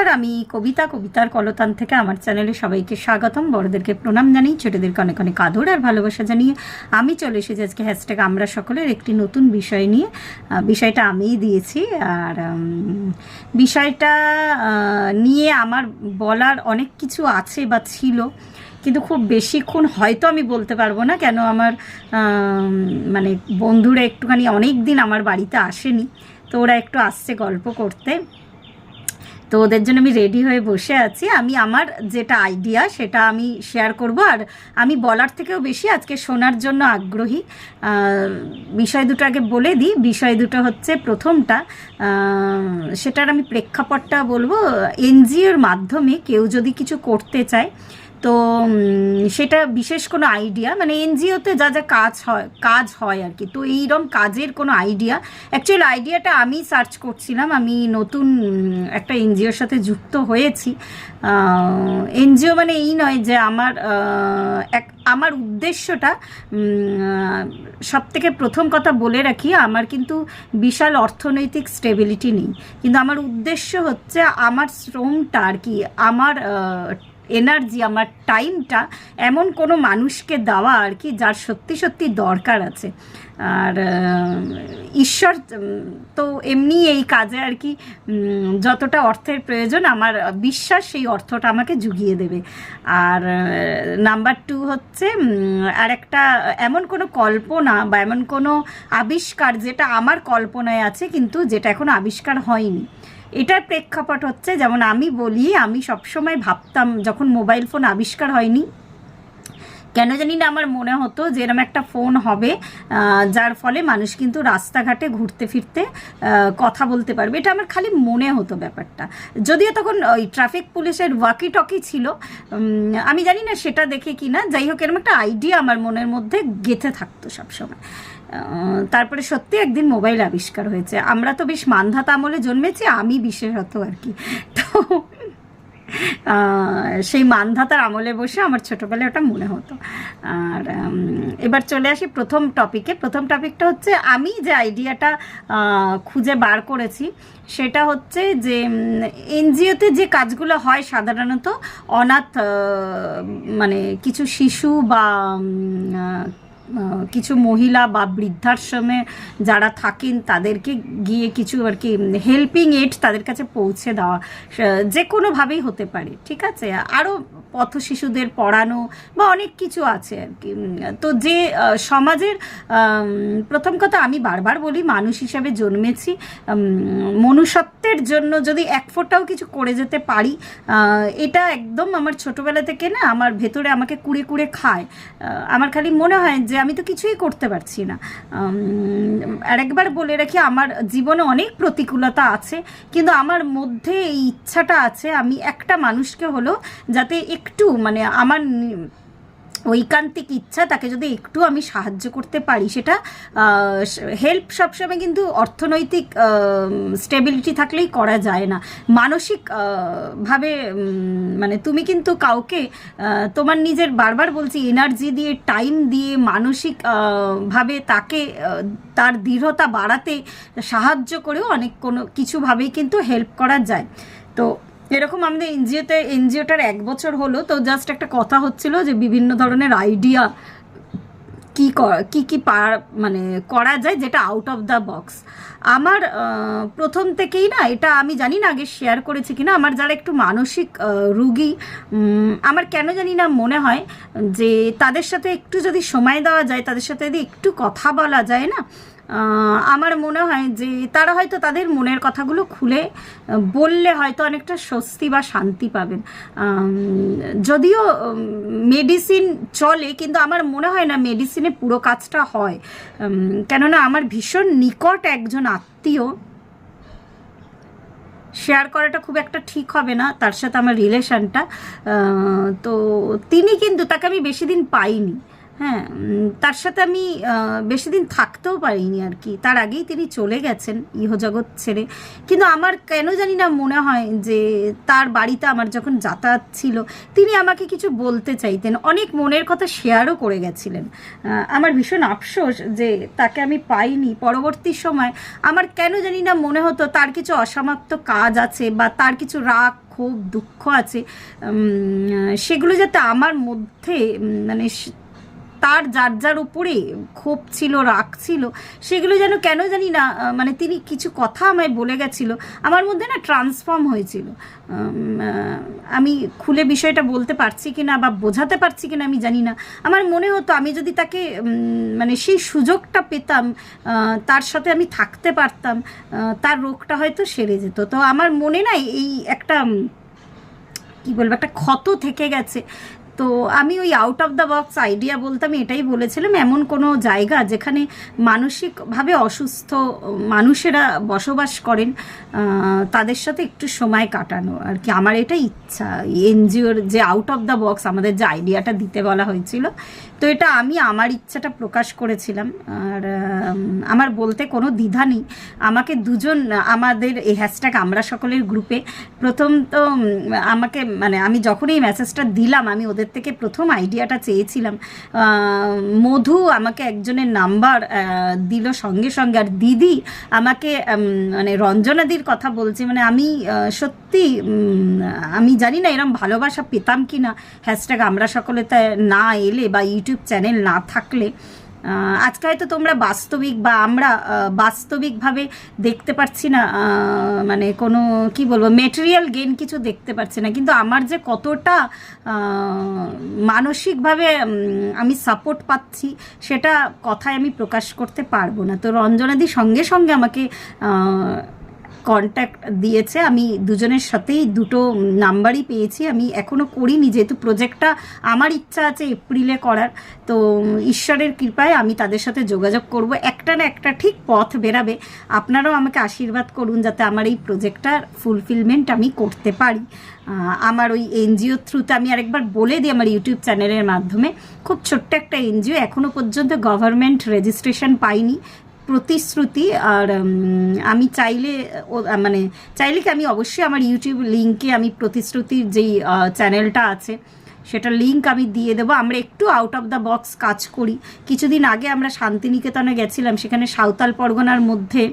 নমস্কার, আমি কবিতার কলতান থেকে আমার চ্যানেলে সবাইকে স্বাগতম। বড়দেরকে প্রণাম জানিয়ে ছোটদেরকে অনেক অনেক আদর আর ভালোবাসা জানিয়ে আমি চলে এসেছি আজকে হ্যাশট্যাগ আমরা সকলের একটি নতুন বিষয় নিয়ে। বিষয়টা আমিই দিয়েছি, আর বিষয়টা নিয়ে আমার বলার অনেক কিছু আছে বা ছিল, কিন্তু খুব বেশিক্ষণ হয়তো আমি বলতে পারবো না। কেন, আমার মানে বন্ধুরা একটুখানি অনেক দিন আমার বাড়িতে আসেনি, তো ওরা একটু আসছে গল্প করতে, তো ওদের জন্য আমি রেডি হয়ে বসে আছি। আমি আমার যেটা আইডিয়া সেটা আমি শেয়ার করব, আর আমি বলার থেকেও বেশি আজকে শোনার জন্য আগ্রহী। বিষয় দুটো আগে বলে দিই। বিষয় দুটো হচ্ছে, প্রথমটা সেটার আমি প্রেক্ষাপটটা বলবো, এনজিওর মাধ্যমে কেউ যদি কিছু করতে চায়, তো সেটা বিশেষ কোনো আইডিয়া, মানে এনজিওতে যা যা কাজ হয় আর কি, তো এইরকম কাজের কোনো আইডিয়া, অ্যাকচুয়ালি আইডিয়াটা আমি সার্চ করছিলাম। আমি নতুন একটা এনজিওর সাথে যুক্ত হয়েছি। এনজিও মানে এই নয় যে আমার উদ্দেশ্যটা, সবথেকে প্রথম কথা বলে রাখি, আমার কিন্তু বিশাল অর্থনৈতিক স্টেবিলিটি নেই, কিন্তু আমার উদ্দেশ্য হচ্ছে আমার শ্রমটা আর কি, আমার এনার্জি, আমার টাইমটা এমন কোনো মানুষকে দেওয়া আর কি, যার সত্যি সত্যি দরকার আছে। আর ঈশ্বর তো এমনি এই কাজে আর কি যতটা অর্থের প্রয়োজন, আমার বিশ্বাস সেই অর্থটা আমাকে জুগিয়ে দেবে। আর নাম্বার 2 হচ্ছে, আর একটা এমন কোনো কল্পনা বা এমন কোনো আবিষ্কার যেটা আমার কল্পনায় আছে কিন্তু যেটা এখনো আবিষ্কার হয়নি। এটার প্রেক্ষাপট হচ্ছে, যেমন আমি বলি, আমি সবসময় ভাবতাম যখন মোবাইল ফোন আবিষ্কার হয়নি, কেন জানি না আমার মনে হতো যে এরকম একটা ফোন হবে যার ফলে মানুষ কিন্তু রাস্তাঘাটে ঘুরতে ফিরতে কথা বলতে পারবে। এটা আমার খালি মনে হতো ব্যাপারটা, যদিও তখন ওই ট্রাফিক পুলিশের ওয়াকি টকি ছিল, আমি জানি না সেটা দেখে কি না, যাই হোক এরকম একটা আইডিয়া আমার মনের মধ্যে গেঁথে থাকতো সবসময়। তারপরে সত্যি একদিন মোবাইল আবিষ্কার হয়েছে। আমরা তো বেশ মানধাতা আমলে জন্মেছি, আমি বিশেষত আর কি। তো সেই মানধাতার আমলে বসে আমার ছোটোবেলায় ওটা মনে হতো। আর এবার চলে আসি প্রথম টপিকে। প্রথম টপিকটা হচ্ছে, আমি যে আইডিয়াটা খুঁজে বার করেছি সেটা হচ্ছে যে, এনজিওতে যে কাজগুলো হয় সাধারণত অনাথ, মানে কিছু শিশু বা কিছু মহিলা বা বৃদ্ধাশ্রমে যারা থাকেন তাদেরকে গিয়ে কিছু আর কি হেল্পিং এড তাদের কাছে পৌঁছে দেওয়া, যে কোনোভাবেই হতে পারে, ঠিক আছে। আরও পথ শিশুদের পড়ানো বা অনেক কিছু আছে আর কি। তো যে সমাজের, প্রথম কথা আমি বারবার বলি, মানুষ হিসাবে জন্মেছি, মনুষ্যত্বের জন্য যদি এক ফোঁটাও কিছু করে যেতে পারি, এটা একদম আমার ছোটোবেলা থেকে না আমার ভেতরে আমাকে কুড়ে কুড়ে খায়। আমার খালি মনে হয় যে আমি তো কিছুই করতে পারছি না। আর একবার বলে রাখি, আমার জীবনে অনেক প্রতিকূলতা আছে, কিন্তু আমার মধ্যে এই ইচ্ছাটা আছে, আমি একটা মানুষকে হলো যাতে একটু, মানে আমার ঐকান্তিক ইচ্ছা, তাকে যদি একটু আমি সাহায্য করতে পারি, সেটা হেল্প সবসময় কিন্তু অর্থনৈতিক স্টেবিলিটি থাকলেই করা যায় না। মানসিক ভাবে, মানে তুমি কিন্তু কাউকে তোমার নিজের, বারবার বলছি, এনার্জি দিয়ে, টাইম দিয়ে, মানসিক ভাবে তাকে তার দৃঢ়তা বাড়াতে সাহায্য করেও অনেক কোনো কিছুভাবেই কিন্তু হেল্প করা যায়। তো এরকম আমাদের এনজিওটার 1 বছর হলো, তো জাস্ট একটা কথা হচ্ছিল যে বিভিন্ন ধরনের আইডিয়া কি মানে করা যায় যেটা আউট অফ দ্য বক্স। আমার প্রথম থেকেই না, এটা আমি জানি না আগে শেয়ার করেছি কিনা, আমার যারা একটু মানসিক রুগী, আমার কেন জানি না মনে হয় যে তাদের সাথে একটু যদি সময় দেওয়া যায়, তাদের সাথে যদি একটু কথা বলা যায় না, আমার মনে হয় যে তারা হয়তো তাদের মনের কথাগুলো খুলে বললে হয়তো অনেকটা স্বস্তি বা শান্তি পাবেন। যদিও মেডিসিন চলে, কিন্তু আমার মনে হয় না মেডিসিনে পুরো কাজটা হয়। কেননা আমার ভীষণ নিকট একজন আত্মীয়, শেয়ার করাটা খুব একটা ঠিক হবে না তার সাথে আমার রিলেশনটা, তো তিনি কিন্তু, তাকে আমি বেশি দিন পাইনি, হ্যাঁ, তার সাথে আমি বেশি দিন থাকতেও পারিনি আর কি, তার আগেই তিনি চলে গেছেন ইহজগৎ ছেড়ে। কিন্তু আমার কেন জানি না মনে হয় যে তার বাড়িতে আমার যখন যাতায়াত ছিল, তিনি আমাকে কিছু বলতে চাইতেন, অনেক মনের কথা শেয়ারও করে গেছিলেন। আমার ভীষণ আফসোস যে তাকে আমি পাইনি। পরবর্তী সময় আমার কেন জানি না মনে হতো তার কিছু অসমাপ্ত কাজ আছে, বা তার কিছু রাগ ক্ষোভ দুঃখ আছে, সেগুলো যাতে আমার মধ্যে মানে তার যার যার উপরে ক্ষোভ ছিল, রাগ ছিল, সেগুলো যেন কেন জানি না, মানে তিনি কিছু কথা আমায় বলে গেছিল, আমার মধ্যে না ট্রান্সফর্ম হয়েছিল। আমি খুলে বিষয়টা বলতে পারছি কি না বা বোঝাতে পারছি কি না আমি জানি না। আমার মনে হতো আমি যদি তাকে মানে সেই সুযোগটা পেতাম, তার সাথে আমি থাকতে পারতাম, তার রোগটা হয়তো সেরে যেত। তো আমার মনে নাই এই একটা কি বলবো, একটা ক্ষত থেকে গেছে। তো আমি ওই out of the box idea বলতে আমি এটাই বলেছিলাম, এমন কোনো জায়গা যেখানে মানসিকভাবে অসুস্থ মানুষেরা বসবাস করেন, তাদের সাথে একটু সময় কাটানো আর কি। আমার এটাই ইচ্ছা, এনজিওর যে আউট অফ দ্য বক্স আমাদের যে আইডিয়াটা দিতে বলা হয়েছিল, তো এটা আমি আমার ইচ্ছাটা প্রকাশ করেছিলাম। আর আমার বলতে কোনো দ্বিধা নেই, আমাকে দুজন আমাদের এই হ্যাশট্যাগ আমরা সকলের গ্রুপে প্রথম তো আমাকে মানে আমি যখন এই মেসেজটা দিলাম আমি ওদের থেকে প্রথম আইডিয়াটা চেয়েছিলাম। মধু আমাকে একজনের নাম্বার দিল সঙ্গে সঙ্গে, আর দিদি আমাকে মানে রঞ্জনাদির কথা বলছি, মানে আমি সত্যি আমি জানি না এরম ভালোবাসা পেতাম কি না হ্যাশট্যাগ আমরা সকলে না এলে বা ইউটিউব চ্যানেল না থাকলে। আজকে হয়তো তোমরা বাস্তবিক বা আমরা বাস্তবিকভাবে দেখতে পাচ্ছি না, মানে কোনো কি বলবো মেটেরিয়াল গেইন কিছু দেখতে পাচ্ছি না, কিন্তু আমার যে কতটা মানসিকভাবে আমি সাপোর্ট পাচ্ছি সেটা কথায় আমি প্রকাশ করতে পারবো না। তো রঞ্জনাদি সঙ্গে সঙ্গে আমাকে কন্ট্যাক্ট দিয়েছে, আমি দুজনের সাথেই দুটো নাম্বারই পেয়েছি। আমি এখনও করিনি, যেহেতু প্রজেক্টটা আমার ইচ্ছা আছে এপ্রিলে করার, তো ঈশ্বরের কৃপায় আমি তাদের সাথে যোগাযোগ করব, একটা না একটা ঠিক পথ বেরাবে। আপনারাও আমাকে আশীর্বাদ করুন যাতে আমার এই প্রজেক্টটার ফুলফিলমেন্ট আমি করতে পারি। আমার ওই এনজিও থ্রুতে আমি আরেকবার বলে দিই, আমার ইউটিউব চ্যানেলের মাধ্যমে, খুব ছোট্ট একটা এনজিও, এখনও পর্যন্ত গভর্নমেন্ট রেজিস্ট্রেশন পাইনি, প্রতিশ্রুতি। আর আমি চাইলে মানে চাইলে কি আমি অবশ্যই আমার ইউটিউব লিঙ্কে আমি প্রতিশ্রুতির যেই চ্যানেলটা আছে সেটা লিঙ্ক আমি দিয়ে দেবো। আমরা একটু আউট অফ দ্য বক্স কাজ করি। কিছুদিন আগে আমরা শান্তিনিকেতনে গেছিলাম, সেখানে সাঁওতাল পরগনার মধ্যে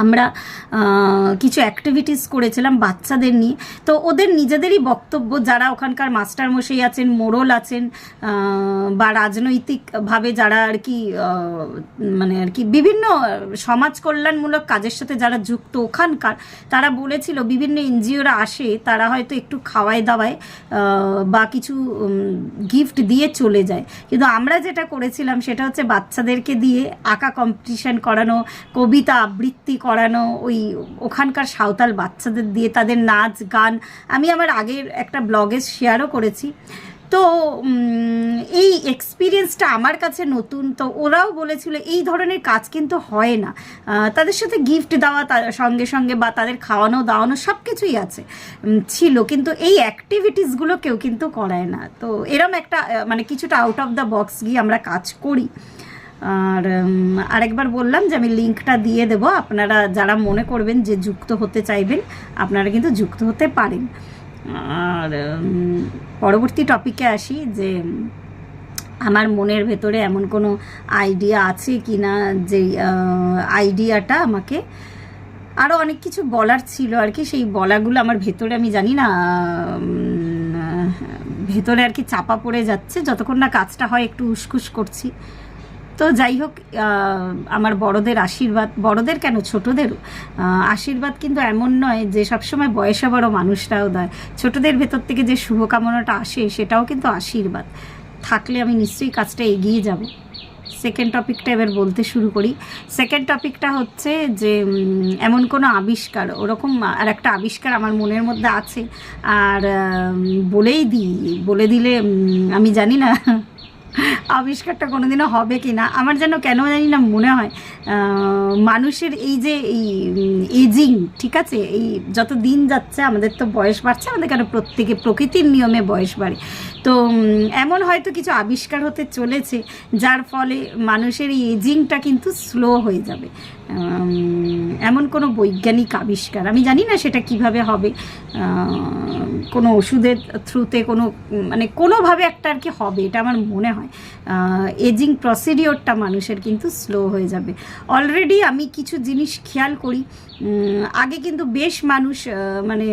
আমরা কিছু অ্যাক্টিভিটিস করেছিলাম বাচ্চাদের নিয়ে। তো ওদের নিজেদেরই বক্তব্য, যারা ওখানকার মাস্টারমশাই আছেন, মোড়ল আছেন, বা রাজনৈতিকভাবে যারা আর কি মানে আর কি বিভিন্ন সমাজ কল্যাণমূলক কাজের সাথে যারা যুক্ত ওখানকার, তারা বলেছিল বিভিন্ন এনজিওরা আসে, তারা হয়তো একটু খাওয়ায় দাওয়ায় বা কিছু গিফট দিয়ে চলে যায়, কিন্তু আমরা যেটা করেছিলাম সেটা হচ্ছে বাচ্চাদেরকে দিয়ে আঁকা কম্পিটিশন করানো, কবিতা আবৃত্তি করানো, ওই ওখানকার সাঁওতাল বাচ্চাদের দিয়ে তাদের নাচ গান। আমি আমার আগের একটা ব্লগে শেয়ারও করেছি। তো এই এক্সপিরিয়েন্সটা আমার কাছে নতুন। তো ওরাও বলেছিল এই ধরনের কাজ কিন্তু হয় না, তাদের সাথে গিফট দেওয়া তার সঙ্গে সঙ্গে বা তাদের খাওয়ানো দাওয়ানো সব কিছুই আছে ছিল, কিন্তু এই অ্যাক্টিভিটিসগুলো কেউ কিন্তু করায় না। তো এরম একটা মানে কিছুটা আউট অফ দ্য বক্স গিয়ে আমরা কাজ করি। আর আরেকবার বললাম যে আমি লিঙ্কটা দিয়ে দেবো, আপনারা যারা মনে করবেন যে যুক্ত হতে চাইবেন আপনারা কিন্তু যুক্ত হতে পারেন। আর পরবর্তী টপিকে আসি, যে আমার মনের ভেতরে এমন কোনো আইডিয়া আছে কি না, যে আইডিয়াটা আমাকে আরও অনেক কিছু বলার ছিল আর কি, সেই বলাগুলো আমার ভেতরে আমি জানি না ভেতরে আর কি চাপা পড়ে যাচ্ছে, যতক্ষণ না কাজটা হয় একটু উসখুস করছি। তো যাই হোক, আমার বড়দের আশীর্বাদ, বড়দের কেন ছোটদেরও আশীর্বাদ কিন্তু এমন নয় যে সবসময় বয়সে বড় মানুষরাও দেয়, ছোটদের ভেতর থেকে যে শুভকামনাটা আসে সেটাও কিন্তু আশীর্বাদ থাকলে আমি নিশ্চয়ই কাজটা এগিয়ে যাব। সেকেন্ড টপিকটা এবার বলতে শুরু করি। সেকেন্ড টপিকটা হচ্ছে যে এমন কোনো আবিষ্কার, ওরকম আর একটা আবিষ্কার আমার মনের মধ্যে আছে, আর বলে দিলে আমি জানি না আবিষ্কারটা কোনোদিনও হবে কি না। আমার যেন কেন জানি না মনে হয় মানুষের এই যে এই এজিং, ঠিক আছে, এই যত দিন যাচ্ছে আমাদের তো বয়স বাড়ছে, আমাদের কেন প্রত্যেকে প্রকৃতির নিয়মে বয়স বাড়ে, তো এমন হয়তো কিছু আবিষ্কার হতে চলেছে যার ফলে মানুষের এই এজিংটা কিন্তু স্লো হয়ে যাবে। এমন কোনো বৈজ্ঞানিক আবিষ্কার, আমি জানি না সেটা কিভাবে হবে, কোনো ওষুধের থ্রুতে কোনো মানে কোনোভাবে একটা আর কি হবে, এটা আমার মনে হয় এজিং প্রসিডিওরটা মানুষের কিন্তু স্লো হয়ে যাবে। অলরেডি আমি কিছু জিনিস খেয়াল করি, আগে কিন্তু বেশ মানুষ মানে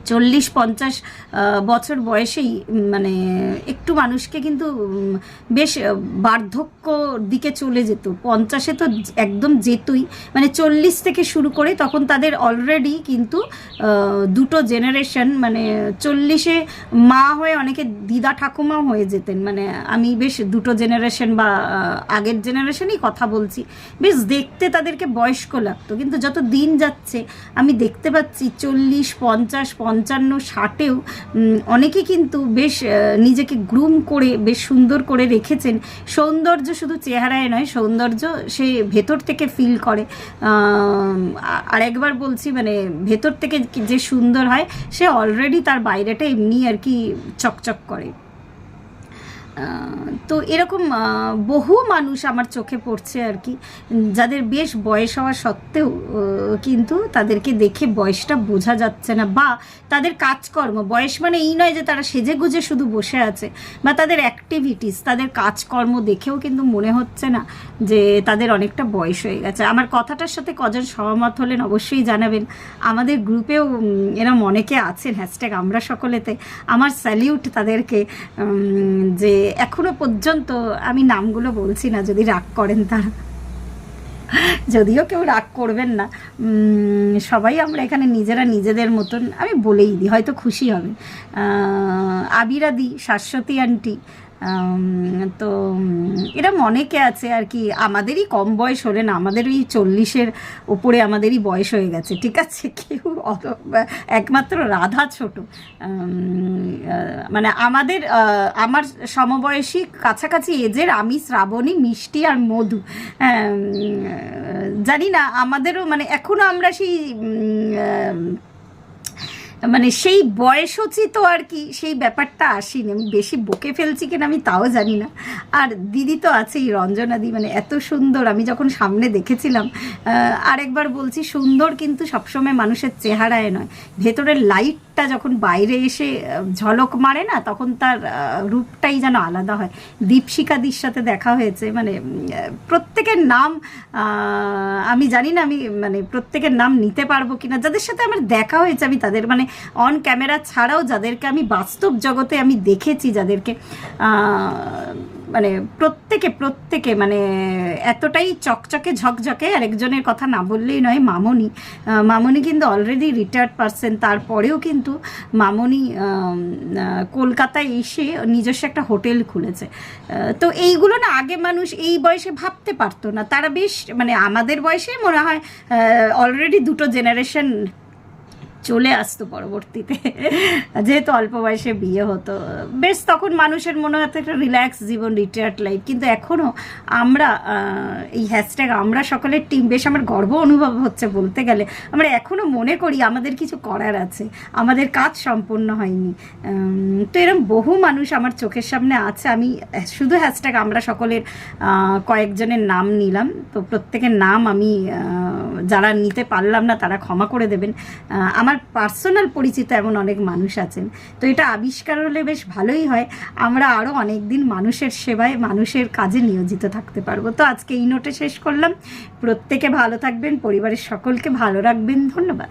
40-50 বছর বয়সেই মানে একটু মানুষকে কিন্তু বেশ বার্ধক্য দিকে চলে যেত। 50-এ তো একদম যেতই, মানে 40 থেকে শুরু করে তখন তাদের অলরেডি কিন্তু দুটো জেনারেশন, মানে 40-এ মা হয়ে অনেকে দিদা ঠাকুমাও হয়ে যেতেন। মানে আমি বেশ দুটো জেনারেশন বা আগের জেনারেশনই কথা বলছি, বেশ দেখতে তাদেরকে বয়স্ক লাগতো। কিন্তু যত দিন যাচ্ছে আমি দেখতে পাচ্ছি 40, 50, 55, 60-এও অনেকে কিন্তু বেশ নিজেকে গ্রুম করে বেশ সুন্দর করে রেখেছেন। সৌন্দর্য শুধু চেহারায় নয়, সৌন্দর্য সে ভেতর থেকে ফিল করে। আর একবার বলছি, মানে ভেতর থেকে যে সুন্দর হয় সে অলরেডি তার বাইরেটা এমনি আর কি চকচক করে। তো এরকম বহু মানুষ আমার চোখে পড়ছে আর কি, যাদের বেশ বয়স হওয়া সত্ত্বেও কিন্তু তাদেরকে দেখে বয়সটা বোঝা যাচ্ছে না, বা তাদের কাজকর্ম, বয়স মানে এই নয় যে তারা সেজে গুজে শুধু বসে আছে, বা তাদের অ্যাক্টিভিটিস, তাদের কাজকর্ম দেখেও কিন্তু মনে হচ্ছে না যে তাদের অনেকটা বয়স হয়ে গেছে। আমার কথাটার সাথে কজন সহমত হলেন অবশ্যই জানাবেন। আমাদের গ্রুপেও এরম অনেকে আছেন হ্যাশট্যাগ আমরা সকলেতে, আমার স্যালিউট তাদেরকে, যে এখনো পর্যন্ত, আমি নামগুলো বলছি না যদি রাগ করেন তারা, যদিও কেউ রাগ করবেন না, সবাই আমরা এখানে নিজেরা নিজেদের মতন, আমি বলেই দিই, হয়তো খুশি হবে। আবিরাদি, শাশ্বতী আন্টি, তো এরম অনেকে আছে আর কি, আমাদেরই কম বয়স হলে না, আমাদের ওই 40-এর ওপরে আমাদেরই বয়স হয়ে গেছে, ঠিক আছে। কেউ একমাত্র রাধা ছোট, মানে আমার সমবয়সী কাছাকাছি এজের আমি, শ্রাবণী, মিষ্টি আর মধু, জানি না আমাদেরও মানে এখনও আমরা সেই মানে সেই বয়সোচিত আর কি সেই ব্যাপারটা আসেনি। আমি বেশি বকে ফেলছি কিনা আমি তাও জানি না। আর দিদি তো আছেই, রঞ্জনাদি, মানে এত সুন্দর, আমি যখন সামনে দেখেছিলাম, আরেকবার বলছি, সুন্দর কিন্তু সবসময় মানুষের চেহারায় নয়, ভেতরের লাইটটা যখন বাইরে এসে ঝলক মারে না, তখন তার রূপটাই যেন আলাদা হয়। দীপশিকাদির সাথে দেখা হয়েছে, মানে প্রত্যেকের নাম আমি জানি না, আমি মানে প্রত্যেকের নাম নিতে পারবো কিনা, যাদের সাথে আমার দেখা হয়েছে আমি তাদের, মানে অন ক্যামেরা ছাড়াও যাদেরকে আমি বাস্তব জগতে আমি দেখেছি, যাদেরকে মানে প্রত্যেকে মানে এতটাই চকচকে ঝকঝকে। আরেকজনের কথা না বললেই নয়, মামনি কিন্তু অলরেডি রিটায়ার্ড পারসন, তারপরেও কিন্তু মামনি কলকাতায় এসে নিজস্ব একটা হোটেল খুলেছে। তো এইগুলো না আগে মানুষ এই বয়সে ভাবতে পারতো না, তারা বেশ মানে আমাদের বয়সে মনে হয় অলরেডি দুটো জেনারেশন চলে আসতো পরবর্তীতে, যেহেতু অল্প বয়সে বিয়ে হতো, বেশ তখন মানুষের মনে হতো একটা রিল্যাক্স জীবন, রিটায়ার্ড লাইফ। কিন্তু এখনও আমরা এই হ্যাশট্যাগ আমরা সকলের টিম, বেশ আমার গর্ব অনুভব হচ্ছে বলতে গেলে, আমরা এখনও মনে করি আমাদের কিছু করার আছে, আমাদের কাজ সম্পূর্ণ হয়নি। তো এরকম বহু মানুষ আমার চোখের সামনে আছে। আমি শুধু হ্যাশট্যাগ আমরা সকলের কয়েকজনের নাম নিলাম, তো প্রত্যেকের নাম আমি যারা নিতে পারলাম না তারা ক্ষমা করে দেবেন। আমার পার্সোনাল পরিচিত এমন অনেক মানুষ আছেন, তো এটা আবিষ্কার হলে বেশ ভালোই হয়। আমরা আরও অনেক দিন মানুষের সেবায়, মানুষের কাজে নিয়োজিত থাকতে পারবো। তো আজকে এই নোটে শেষ করলাম। প্রত্যেকে ভালো থাকবেন, পরিবারের সকলকে ভালো রাখবেন। ধন্যবাদ।